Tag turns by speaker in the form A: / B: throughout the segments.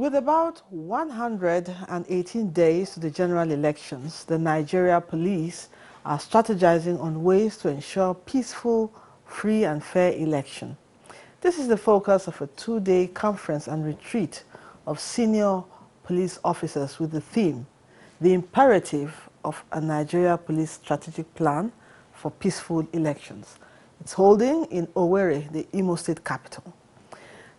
A: With about 118 days to the general elections, the Nigeria police are strategizing on ways to ensure peaceful, free and fair election. This is the focus of a two-day conference and retreat of senior police officers with the theme, The Imperative of a Nigeria Police Strategic Plan for Peaceful Elections. It's holding in Owerri, the Imo State capital.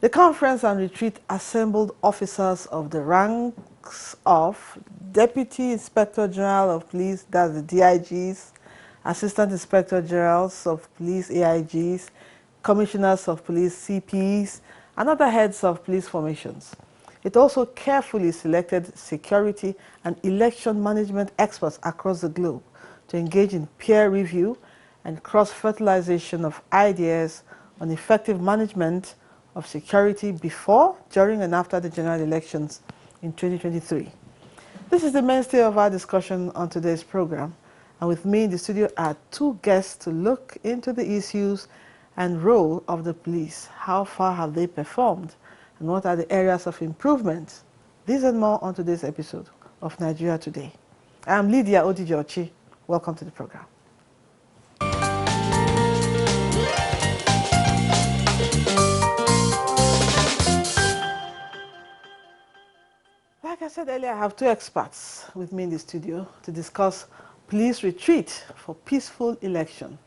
A: The conference and retreat assembled officers of the ranks of Deputy Inspector General of Police, that's the DIGs, Assistant Inspector Generals of Police, AIGs, Commissioners of Police, CPs, and other heads of police formations. It also carefully selected security and election management experts across the globe to engage in peer review and cross-fertilization of ideas on effective management of security before, during, and after the general elections in 2023. This is the mainstay of our discussion on today's program. And with me in the studio are two guests to look into the issues and role of the police. How far have they performed? And what are the areas of improvement? These and more on today's episode of Nigeria Today. I am Lydia Odijochi. Welcome to the program. Like I said earlier, I have two experts with me in the studio to discuss police retreat for peaceful election.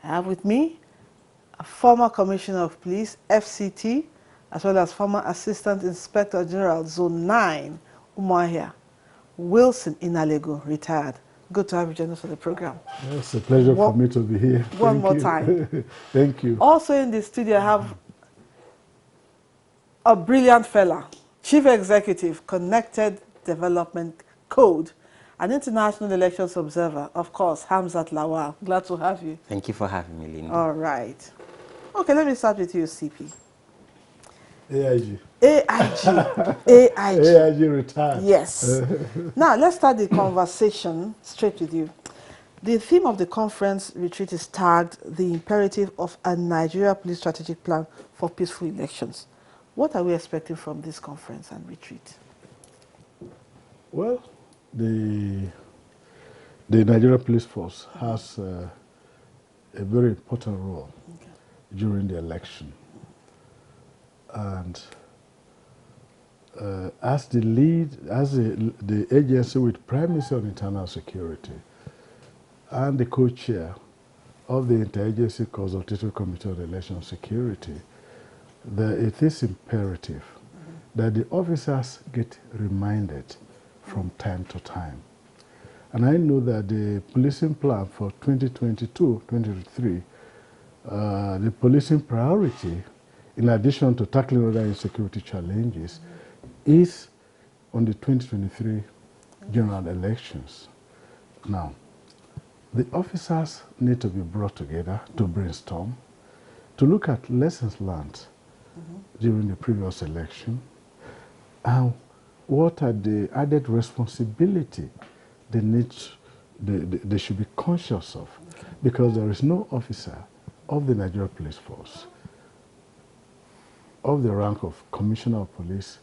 A: I have with me a former Commissioner of Police, FCT, as well as former Assistant Inspector General, Zone 9, Umuahia, Wilson Inalego, retired. Good to have you join us for the program.
B: It's a pleasure for me to be here.
A: One more time.
B: Thank you.
A: Also in the studio, I have a brilliant fella, Chief Executive, Connected Development Code, an international elections observer, of course, Hamzat Lawal. Glad to have you.
C: Thank you for having me, Linda.
A: All right. Okay, let me start with you, CP.
B: AIG.
A: AIG
B: retired.
A: Yes. Now, let's start the conversation straight with you. The theme of the conference retreat is tagged The Imperative of a Nigeria Police Strategic Plan for Peaceful Elections. What are we expecting from this conference and retreat?
B: Well, the Nigeria Police Force has a very important role during the election. And as the agency with primacy on internal security and the co-chair of the Interagency Consultative Committee on Election Security, it is imperative that the officers get reminded from time to time. And I know that the policing plan for 2022-2023, the policing priority, in addition to tackling other insecurity challenges, is on the 2023 general elections. Now, the officers need to be brought together to brainstorm, to look at lessons learned during the previous election, and what are the added responsibility they should be conscious of, because there is no officer of the Nigeria Police Force of the rank of Commissioner of Police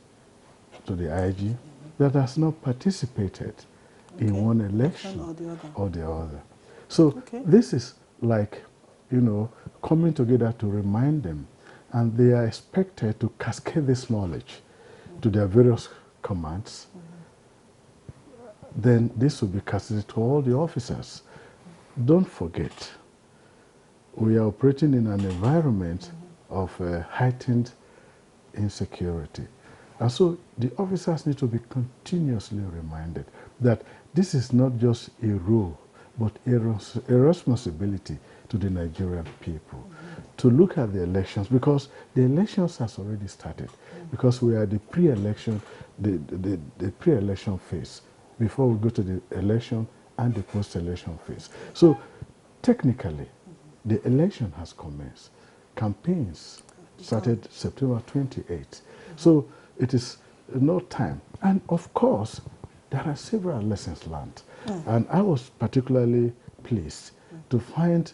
B: to the IG that has not participated in one election or the other. So this is like, coming together to remind them, and they are expected to cascade this knowledge to their various commands. Then this will be cascaded to all the officers. Don't forget, we are operating in an environment of heightened insecurity. And so the officers need to be continuously reminded that this is not just a role, but a responsibility to the Nigerian people to look at the elections, because the elections has already started, because we are the pre-election, the pre-election phase before we go to the election and the post-election phase. So technically, the election has commenced. Campaigns started September 28th. So it is no time. And of course, there are several lessons learned. And I was particularly pleased to find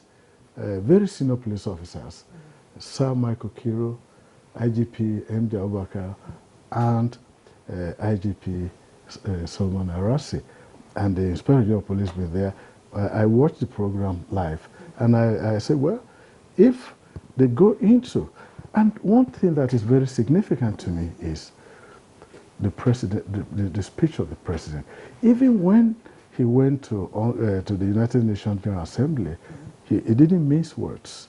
B: very senior police officers, Sir Michael Kiro, IGP MJ Abubakar, and IGP Solomon Arasi, and the Inspector General of Police were there. I watched the program live, and I said, well, if they go into, and one thing that is very significant to me is the president, the speech of the president. Even when he went to the United Nations General Assembly, he didn't mince words.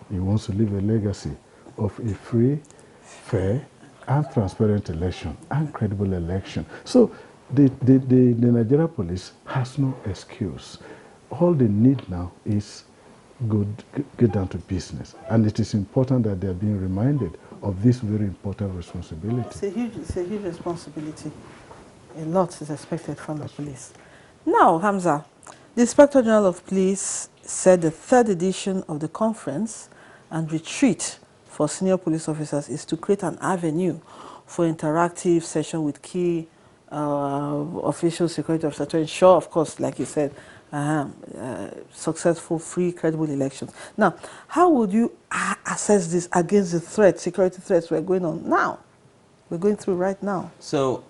B: He wants to leave a legacy of a free, fair, and transparent election, and credible election. So the Nigeria police has no excuse. All they need now is get down to business. And it is important that they are being reminded of this very important responsibility.
A: It's a huge responsibility. A lot is expected from the police. Now, Hamza, the Inspector General of Police said the third edition of the conference and retreat for senior police officers is to create an avenue for interactive session with key official security officers to ensure, of course, like you said, successful, free, credible elections. Now, how would you assess this against the threats, security threats we're going through right now?
C: So,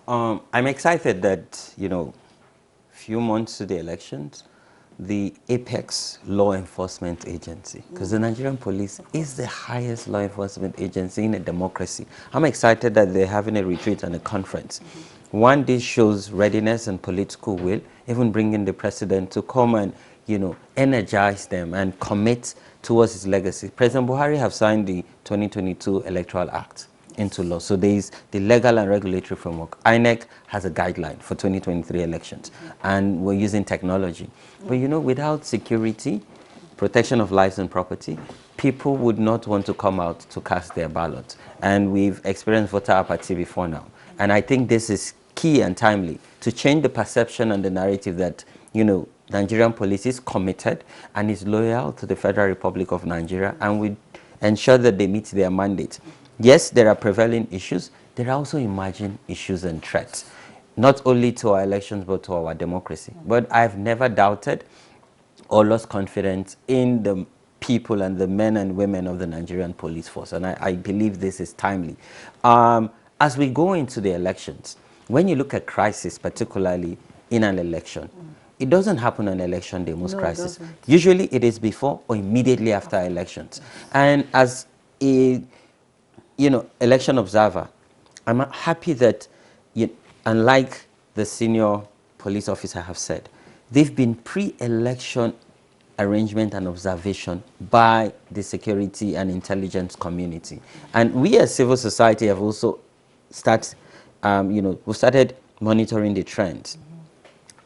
C: I'm excited that, few months to the elections, the apex law enforcement agency, because the Nigerian police is the highest law enforcement agency in a democracy. I'm excited that they're having a retreat and a conference. One, this shows readiness and political will, even bringing the president to come and, energize them and commit towards his legacy. President Buhari have signed the 2022 Electoral Act into law. So there is the legal and regulatory framework. INEC has a guideline for 2023 elections, and we're using technology. But without security, protection of lives and property, people would not want to come out to cast their ballots. And we've experienced voter apathy before now. And I think this is key and timely to change the perception and the narrative that, Nigerian police is committed and is loyal to the Federal Republic of Nigeria, and we ensure that they meet their mandate. Yes, there are prevailing issues. There are also emerging issues and threats, not only to our elections, but to our democracy. But I've never doubted or lost confidence in the people and the men and women of the Nigerian police force. And I believe this is timely. As we go into the elections, when you look at crisis, particularly in an election, it doesn't happen on election day, most crises. Usually it is before or immediately after elections. And as a election observer, I'm happy that, unlike the senior police officer have said, they've been pre-election arrangement and observation by the security and intelligence community. And we as civil society have also we've started monitoring the trends.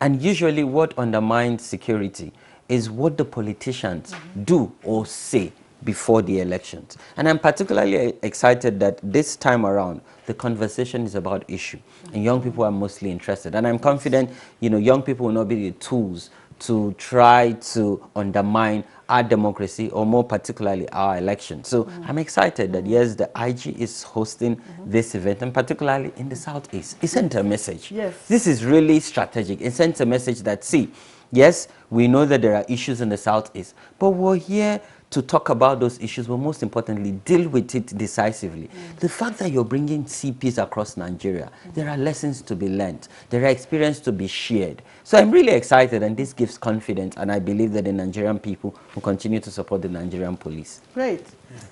C: And usually what undermines security is what the politicians do or say before the elections. And I'm particularly excited that this time around, the conversation is about issue. And young people are mostly interested. And I'm confident, young people will not be the tools to try to undermine our democracy, or more particularly our elections. So I'm excited that, yes, the IG is hosting this event, and particularly in the Southeast. It sent a message.
A: Yes.
C: This is really strategic. It sends a message that, see, yes, we know that there are issues in the Southeast, but we're here to talk about those issues, but most importantly, deal with it decisively. The fact that you're bringing CPs across Nigeria, there are lessons to be learned. There are experiences to be shared. So I'm really excited, and this gives confidence, and I believe that the Nigerian people will continue to support the Nigerian police.
A: Great.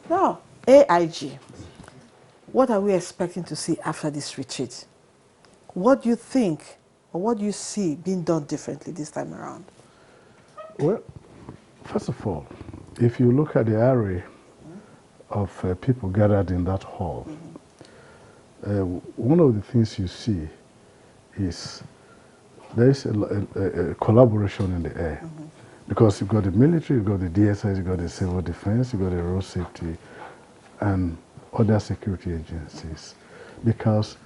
A: Now, AIG, what are we expecting to see after this retreat? What do you think, or what do you see being done differently this time around?
B: Well, first of all, if you look at the array of people gathered in that hall, one of the things you see is there is a collaboration in the air. Because you've got the military, you've got the DSS, you've got the civil defense, you've got the road safety, and other security agencies. Because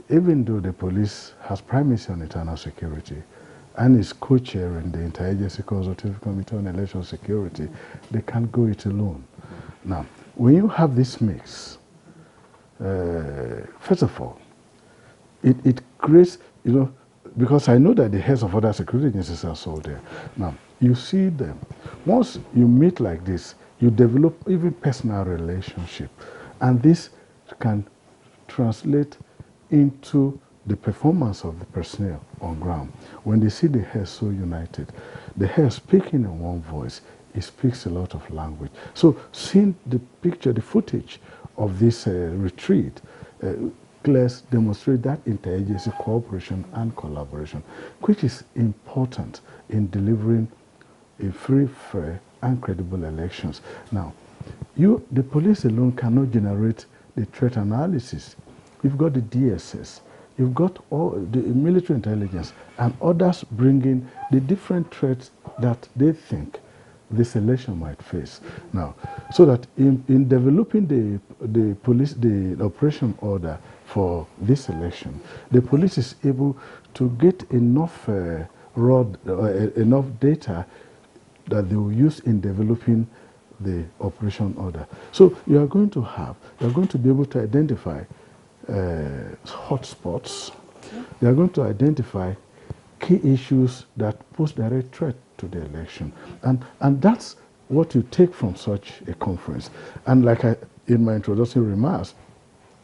B: even though the police has primacy on internal security, and is co-chairing the Interagency Consultative Committee on Election Security, they can't go it alone. Now, when you have this mix, first of all, it creates, because I know that the heads of other security agencies are so there. Now, you see them. Once you meet like this, you develop even personal relationship. And this can translate into the performance of the personnel on ground. When they see the hair so united, the hair speaking in one voice, it speaks a lot of language. So seeing the picture, the footage of this retreat, Claire's demonstrate that interagency cooperation and collaboration, which is important in delivering a free, fair, and credible elections. Now, the police alone cannot generate the threat analysis. You've got the DSS, you've got all the military intelligence, and others bringing the different threats that they think this election might face. Now, so that in developing the operation order for this election, the police is able to get enough enough data that they will use in developing the operation order. So you are going to be able to identify hotspots. You are going to identify key issues that pose direct threat to the election. And that's what you take from such a conference. And like in my introductory remarks,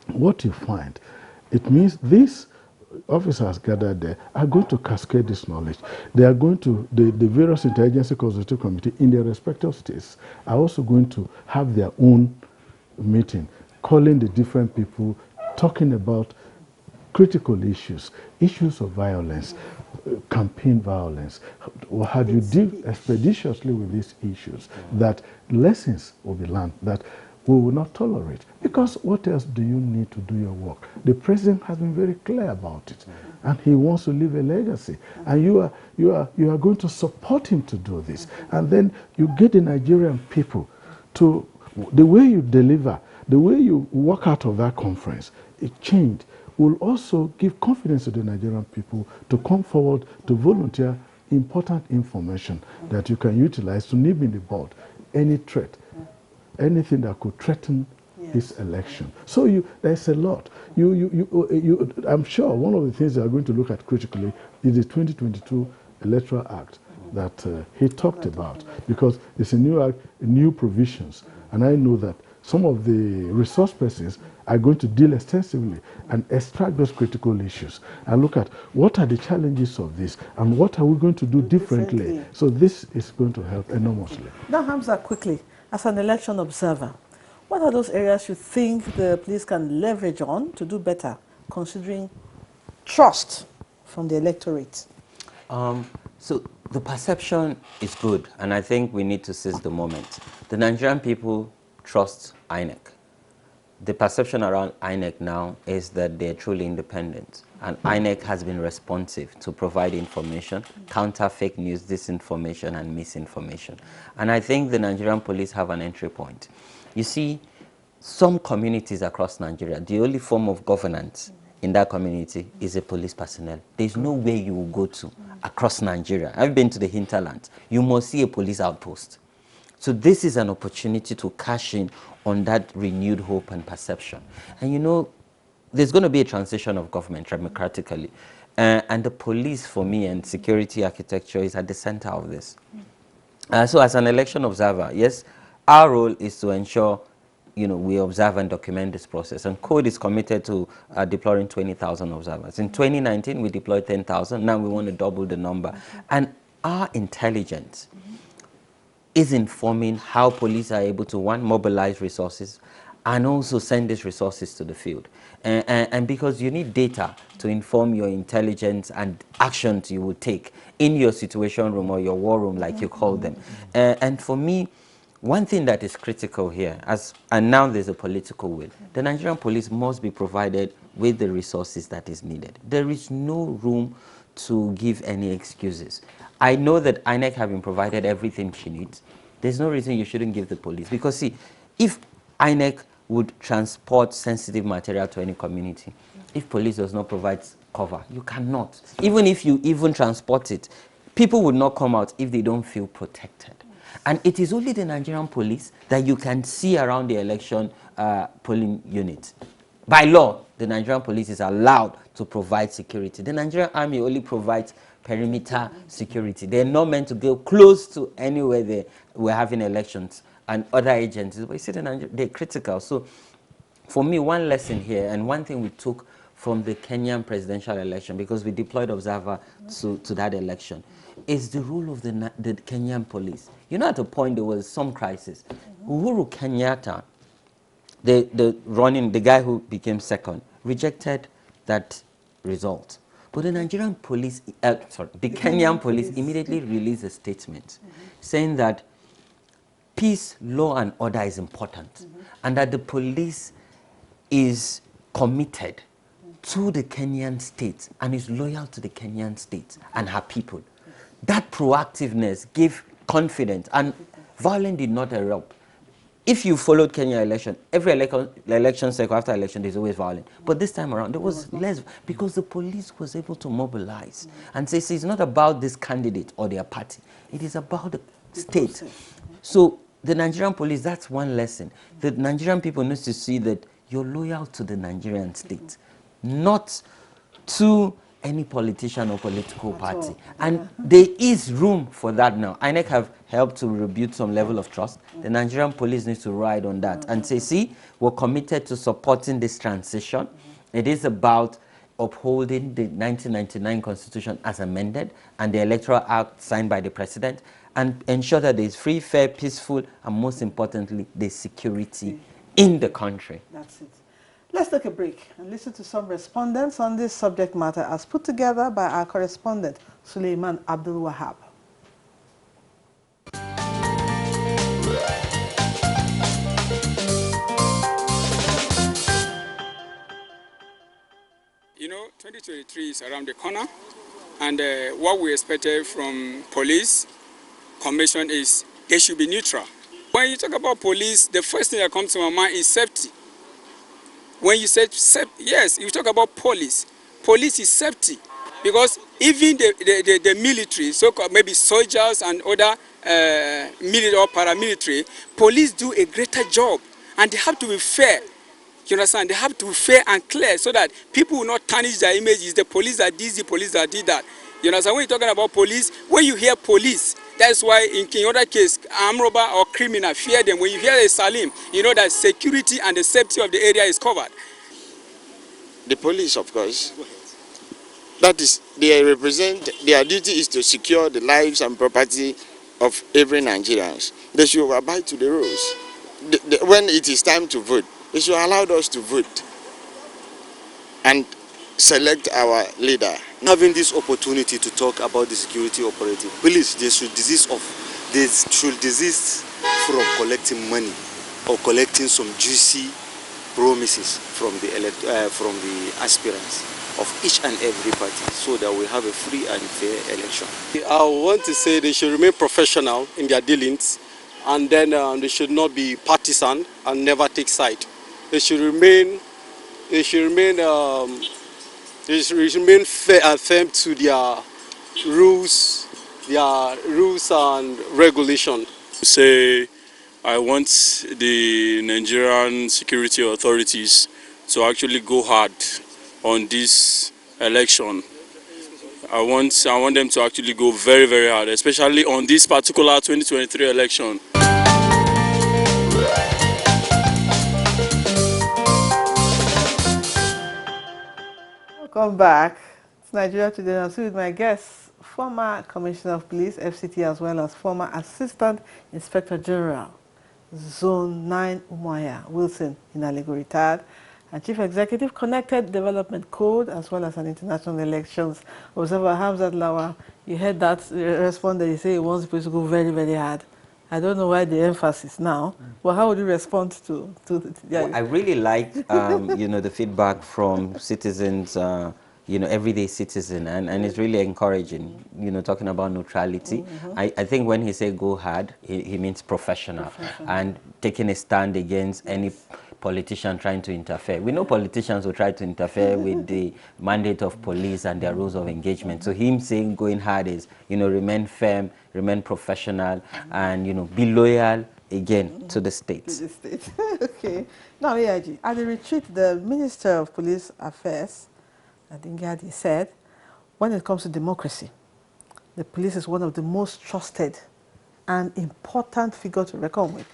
B: what you find, it means these officers gathered there are going to cascade this knowledge. They are going to, the various interagency consultative committee in their respective states are also going to have their own meeting, calling the different people, talking about critical issues, issues of violence, campaign violence. How do you deal expeditiously with these issues? That lessons will be learned, that we will not tolerate. Because what else do you need to do your work? The president has been very clear about it, and he wants to leave a legacy. And you are going to support him to do this. And then you get the Nigerian people to, the way you deliver, the way you walk out of that conference, it changed, will also give confidence to the Nigerian people to come forward to volunteer important information that you can utilize to nib in the bud any threat, anything that could threaten this election. So there's a lot. I'm sure one of the things they are going to look at critically is the 2022 Electoral Act that he talked about, because it's a new act, new provisions, and I know that some of the resource persons are going to deal extensively and extract those critical issues and look at what are the challenges of this and what are we going to do differently. So this is going to help enormously.
A: Now, Hamza, quickly, as an election observer, what are those areas you think the police can leverage on to do better, considering trust from the electorate?
C: So the perception is good, and I think we need to seize the moment. The Nigerian people trust INEC. The perception around INEC now is that they're truly independent, and INEC has been responsive to provide information, counter fake news, disinformation, and misinformation. And I think the Nigerian police have an entry point. You see, some communities across Nigeria, the only form of governance in that community is a police personnel. There's no way you will go to across Nigeria. I've been to the hinterland. You must see a police outpost. So this is an opportunity to cash in on that renewed hope and perception. And you know, there's going to be a transition of government democratically. And the police, for me, and security architecture is at the center of this. So as an election observer, yes, our role is to ensure, you know, we observe and document this process. And CODE is committed to deploying 20,000 observers. In 2019, we deployed 10,000. Now we want to double the number. And our intelligence is informing how police are able to, one, mobilize resources, and also send these resources to the field. And because you need data to inform your intelligence and actions you will take in your situation room or your war room, like you call them. And for me, one thing that is critical here, and now there's a political will, the Nigerian police must be provided with the resources that is needed. There is no room to give any excuses. I know that INEC have been provided everything she needs. There's no reason you shouldn't give the police. Because see, if INEC would transport sensitive material to any community, if police does not provide cover, you cannot. Even if you even transport it, people would not come out if they don't feel protected. And it is only the Nigerian police that you can see around the election polling unit. By law, the Nigerian police is allowed to provide security. The Nigerian army only provides perimeter security. They're not meant to go close to anywhere we're having elections and other agencies. But you see, they're critical. So for me, one lesson here, and one thing we took from the Kenyan presidential election, because we deployed observer to that election, is the role of the Kenyan police. You know, at a point there was some crisis. Uhuru Kenyatta, the guy who became second, rejected that result. But the Nigerian police, the Kenyan police immediately released a statement saying that peace, law, and order is important, and that the police is committed to the Kenyan state and is loyal to the Kenyan state and her people. That proactiveness gave confidence, and violence did not erupt. If you followed Kenya election, every election cycle after election, there's always violence. But this time around, there was less, because the police was able to mobilize and say, see, it's not about this candidate or their party. It is about the state. So the Nigerian police, that's one lesson. The Nigerian people need to see that you're loyal to the Nigerian state, not to any politician or political party. And there is room for that now. INEC have helped to rebuild some level of trust. The Nigerian police needs to ride on that and say, see, we're committed to supporting this transition. It is about upholding the 1999 Constitution as amended and the Electoral Act signed by the President, and ensure that there is free, fair, peaceful, and most importantly, there's security in the country.
A: That's it. Let's take a break and listen to some respondents on this subject matter as put together by our correspondent, Suleiman Abdul Wahab.
D: You know, 2023 is around the corner, and what we expected from police commission is they should be neutral. When you talk about police, the first thing that comes to my mind is safety. When you say yes, you talk about police. Police is safety, because even the military, so-called maybe soldiers and other military or paramilitary, police do a greater job, and they have to be fair. You understand? They have to be fair and clear so that people will not tarnish their images. The police that did the police that did that. You understand? When you're talking about police, when you hear police, that's why in other case, armed robber or criminal fear them. When you hear a Salim, you know that security and the safety of the area is covered.
E: The police, of course, that is, they represent, their duty is to secure the lives and property of every Nigerian. They should abide to the rules. When it is time to vote, they should allow us to vote and select our leader.
F: Having this opportunity to talk about the security operative, please, they should desist from collecting money or collecting some juicy promises from the aspirants of each and every party, so that we have a free and fair election.
G: I want to say they should remain professional in their dealings, and then they should not be partisan and never take side. They should remain fair and firm to their rules and regulations.
H: Say, I want the Nigerian security authorities to actually go hard on this election. I want them to actually go very, very hard, especially on this particular 2023 election.
A: Welcome back. It's Nigeria Today. I'm still with my guests, former Commissioner of Police, FCT, as well as former Assistant Inspector General, Zone 9 Umuahia, Wilson Inaligo, retired, and Chief Executive, Connected Development Code, as well as an international elections observer, Hamzat Lawal. You heard that respond that you say he wants people to go very, very hard. I don't know why the emphasis now. Well, how would you respond to
C: Well, I really like, the feedback from citizens, everyday citizen, and it's really encouraging, talking about neutrality. I think when he said go hard, he means professional and taking a stand against any politician trying to interfere. We know politicians will try to interfere with the mandate of police and their rules of engagement. So him saying going hard is, remain firm, remain professional, and, be loyal again to the state.
A: To the state. Okay. Now, Yaji, at the retreat, the Minister of Police Affairs, Adingadi, said, when it comes to democracy, the police is one of the most trusted and important figures to reckon with,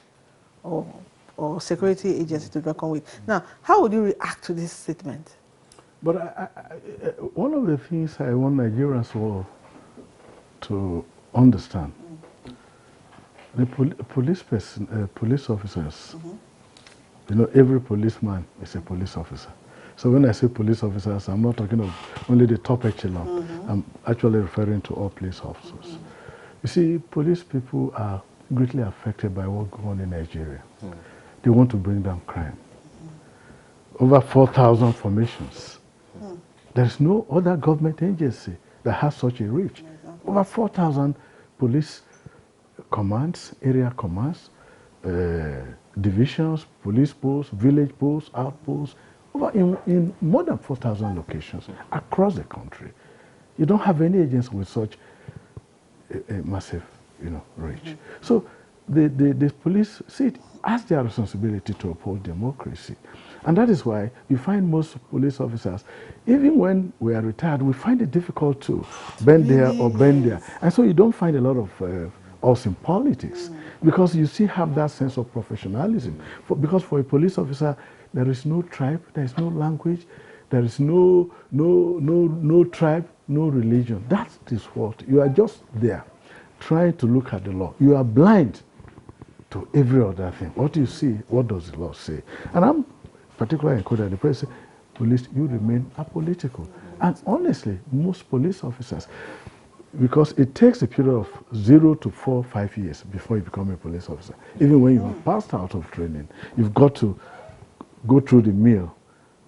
A: or security agency to reckon with. Now, how would you react to this statement?
B: But one of the things I want Nigerians all to understand, the police officers, you know, every policeman is a police officer. So when I say police officers, I'm not talking of only the top echelon. I'm actually referring to all police officers. You see, police people are greatly affected by what's going on in Nigeria. They want to bring down crime. Over 4,000 formations. There is no other government agency that has such a reach. Over 4,000 police commands, area commands, divisions, police posts, village posts, outposts, in more than 4,000 locations across the country. You don't have any agency with such a massive, you know, reach. So the police see it as their responsibility to uphold democracy. And that is why you find most police officers, even when we are retired, we find it difficult to bend there or bend there. And so you don't find a lot of us in politics because you still have that sense of professionalism. Because for a police officer, there is no tribe, there is no language, there is no tribe, no religion. That is what, you are just there trying to look at the law. You are blind to every other thing. What you see, what does the law say? And I'm particularly encouraged the president, police, you remain apolitical. And honestly, most police officers, because it takes a period of 0 to 4, 5 years before you become a police officer. Even when you are passed out of training, you've got to go through the mill.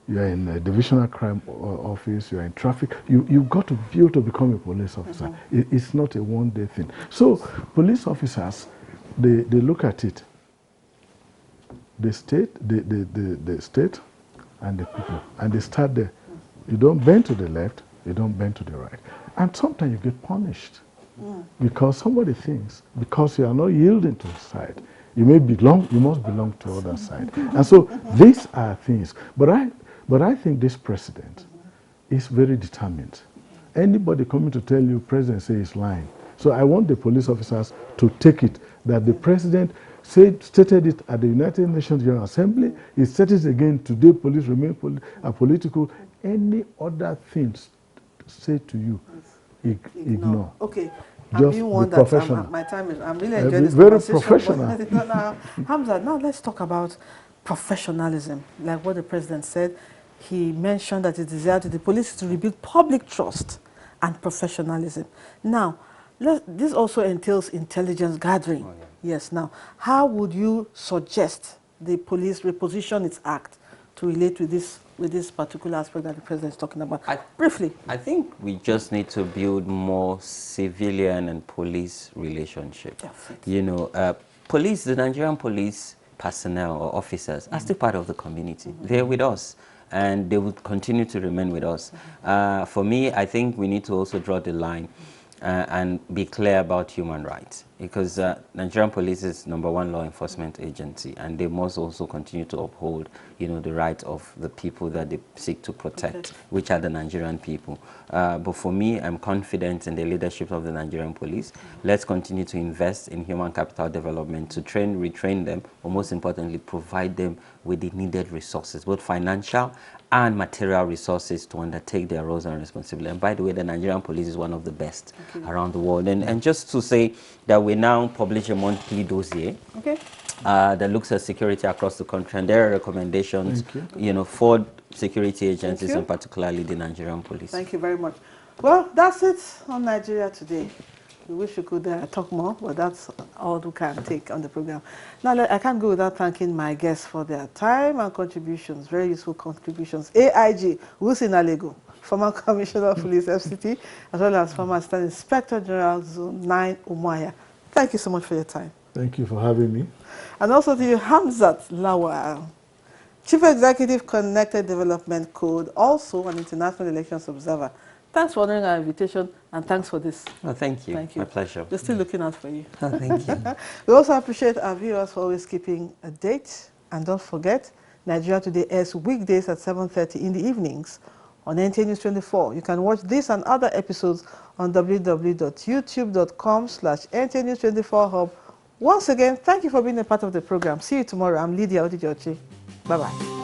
B: You are in a divisional crime office, you are in traffic. You've got to be able to become a police officer. It's not a one-day thing. So police officers, they look at it. The state and the people, and they start there. You don't bend to the left, you don't bend to the right. And sometimes you get punished because somebody thinks, because you are not yielding to the side, you must belong to the other side. And so these are things. But I think this president is very determined. Anybody coming to tell you president say is lying. So I want the police officers to take it that the president stated it at the United Nations General Assembly. He said it again today. Police remain apolitical. Any other things say to you, ignore.
A: Okay.
B: Just be professional.
A: My time is. I'm really enjoying this
B: very
A: conversation.
B: professional.
A: Hamza, now let's talk about professionalism. Like what the president said, he mentioned that it is desire to the police to rebuild public trust and professionalism. Now, this also entails intelligence gathering. Oh, yeah. Yes. Now, how would you suggest the police reposition its act to relate with this particular aspect that the president is talking about? Briefly.
C: I think we just need to build more civilian and police relationship. You know, the Nigerian police personnel or officers are still part of the community. They're with us, and they will continue to remain with us. For me, I think we need to also draw the line and be clear about human rights, because Nigerian police is #1 law enforcement agency, and they must also continue to uphold, you know, the rights of the people that they seek to protect, which are the Nigerian people. But for me, I'm confident in the leadership of the Nigerian police. Let's continue to invest in human capital development to train, retrain them, but most importantly, provide them with the needed resources, both financial and material resources to undertake their roles and responsibilities. And by the way, the Nigerian police is one of the best around the world. And just to say that we now publish a monthly dossier that looks at security across the country, and there are recommendations, you know, for security agencies and particularly the Nigerian police.
A: Thank you very much. Well, that's it on Nigeria Today. We wish we could talk more, but that's all we can take on the program. Now, I can't go without thanking my guests for their time and contributions, very useful contributions. AIG, Wilson Alego, former Commissioner of Police, FCT, as well as former Assistant Inspector General, Zone 9, Umuahia. Thank you so much for your time.
B: Thank you for having me.
A: And also to you, Hamzat Lawal, Chief Executive, Connected Development Code, also an International Elections Observer. Thanks for honoring our invitation, and thanks for this.
C: Oh, thank you.
A: Thank you.
C: My pleasure.
A: We're still looking out for you.
C: Oh, thank you.
A: We also appreciate our viewers for always keeping a date. And don't forget, Nigeria Today airs weekdays at 7:30 in the evenings on NTA News 24. You can watch this and other episodes on www.youtube.com/NTA News 24 Hub. Once again, thank you for being a part of the program. See you tomorrow. I'm Lydia Odijochi. Bye-bye.